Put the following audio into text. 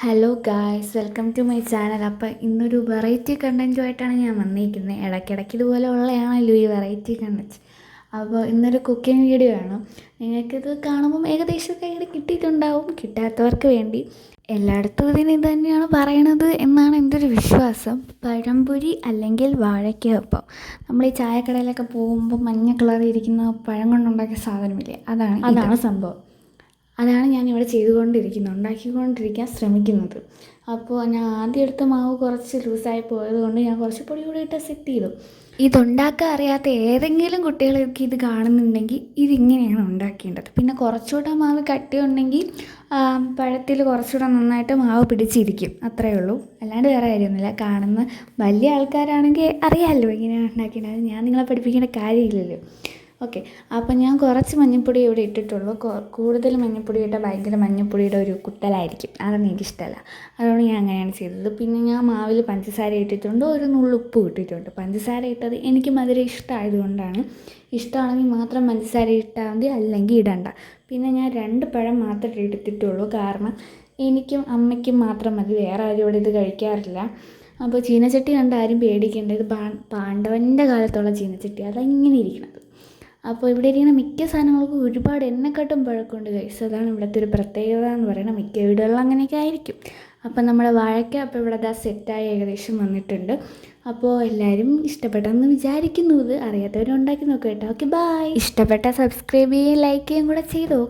Hello guys, welcome to my channel. അപ്പോൾ ഇന്നൊരു variety കണ്ടൻറ്റുമായിട്ടാണ് ഞാൻ വന്നിരിക്കുന്നത്. ഇടയ്ക്കിടയ്ക്ക് ഇതുപോലെ ഉള്ളതാണല്ലോ ഈ വെറൈറ്റി കണ്ടൻറ്റ്. അപ്പോൾ ഇന്നൊരു കുക്കിംഗ് വീഡിയോ ആണ്. നിങ്ങൾക്കിത് കാണുമ്പം ഏകദേശം കയ്യിൽ കിട്ടിയിട്ടുണ്ടാവും. കിട്ടാത്തവർക്ക് വേണ്ടി എല്ലായിടത്തും ഇത് തന്നെയാണ് പറയണത് എന്നാണ് എൻ്റെ ഒരു വിശ്വാസം. പഴംപൊരി അല്ലെങ്കിൽ വാഴയ്ക്കപ്പം. നമ്മൾ ഈ ചായക്കടയിലൊക്കെ പോകുമ്പോൾ മഞ്ഞ കളറിൽ ഇരിക്കുന്ന പഴം കൊണ്ടുണ്ടാക്കിയ സാധനമില്ലേ, അതാണ് സംഭവം. അതാണ് ഞാനിവിടെ ഉണ്ടാക്കിക്കൊണ്ടിരിക്കാൻ ശ്രമിക്കുന്നത്. അപ്പോൾ ഞാൻ ആദ്യം എടുത്ത മാവ് കുറച്ച് ലൂസായി പോയതുകൊണ്ട് ഞാൻ കുറച്ച് പൊടി കൂടി ഇട്ട് സെറ്റ് ചെയ്തു. ഇതുണ്ടാക്കാൻ അറിയാത്ത ഏതെങ്കിലും കുട്ടികളൊക്കെ ഇത് കാണുന്നുണ്ടെങ്കിൽ ഇതിങ്ങനെയാണ് ഉണ്ടാക്കേണ്ടത്. പിന്നെ കുറച്ചുകൂടെ മാവ് കട്ടിയുണ്ടെങ്കിൽ പഴത്തിൽ കുറച്ചുകൂടെ നന്നായിട്ട് മാവ് പിടിച്ചിരിക്കും, അത്രയേ ഉള്ളൂ. അല്ലാണ്ട് വേറെ കാര്യമൊന്നുമില്ല. കാണുന്ന വലിയ ആൾക്കാരാണെങ്കിൽ അറിയാമല്ലോ ഇങ്ങനെയാണ് ഉണ്ടാക്കേണ്ടത്. ഞാൻ നിങ്ങളെ പഠിപ്പിക്കേണ്ട കാര്യമില്ലല്ലോ. ഓക്കെ, അപ്പം ഞാൻ കുറച്ച് മഞ്ഞൾപ്പൊടി ഇവിടെ ഇട്ടിട്ടുള്ളൂ. കൂടുതൽ മഞ്ഞൾപ്പൊടി ഇട്ടാൽ ഭയങ്കര മഞ്ഞൾപ്പൊടിയുടെ ഒരു കുത്തലായിരിക്കും, അതൊന്നും എനിക്കിഷ്ടമല്ല. അതുകൊണ്ട് ഞാൻ അങ്ങനെയാണ് ചെയ്തത്. പിന്നെ ഞാൻ മാവിൽ പഞ്ചസാര ഇട്ടിട്ടുണ്ട്, ഒരു നുള്ളുപ്പ് ഇട്ടിട്ടുണ്ട്. പഞ്ചസാര ഇട്ടത് എനിക്ക് മധുരം ഇഷ്ടമായതുകൊണ്ടാണ്. ഇഷ്ടമാണെങ്കിൽ മാത്രം പഞ്ചസാര ഇട്ടാൽ മതി, അല്ലെങ്കിൽ ഇടണ്ട. പിന്നെ ഞാൻ 2 പഴം മാത്രമേ എടുത്തിട്ടുള്ളൂ, കാരണം എനിക്കും അമ്മയ്ക്കും മാത്രം മതി, വേറെ ആരും ഇവിടെ ഇത് കഴിക്കാറില്ല. അപ്പോൾ ചീനച്ചട്ടി കണ്ട് ആരും പേടിക്കേണ്ട, ഇത് പാണ്ഡവൻ്റെ കാലത്തുള്ള ചീനച്ചട്ടി, അതങ്ങനെ ഇരിക്കുന്നത്. അപ്പോൾ ഇവിടെ ഇരിക്കുന്ന മിക്ക സാധനങ്ങൾക്കും ഒരുപാട് എന്നെക്കാട്ടും പഴക്കമുണ്ട് ഗൈസ്. അതാണ് ഇവിടുത്തെ ഒരു പ്രത്യേകത എന്ന് പറയുന്നത്. മിക്ക വീടുകളിലും അങ്ങനെയൊക്കെ ആയിരിക്കും. അപ്പം നമ്മുടെ വാഴയ്ക്ക അപ്പോൾ ഇവിടെ സെറ്റായി ഏകദേശം വന്നിട്ടുണ്ട്. അപ്പോൾ എല്ലാവരും ഇഷ്ടപ്പെട്ടെന്ന് വിചാരിക്കുന്നു. ഇത് അറിയാത്തവരും ഉണ്ടാക്കി നോക്കുക കേട്ടോ. Okay, bye. ഇഷ്ടപ്പെട്ടാൽ സബ്സ്ക്രൈബ് ചെയ്യുകയും ലൈക്ക് ചെയ്യുകയും കൂടെ ചെയ്തോ.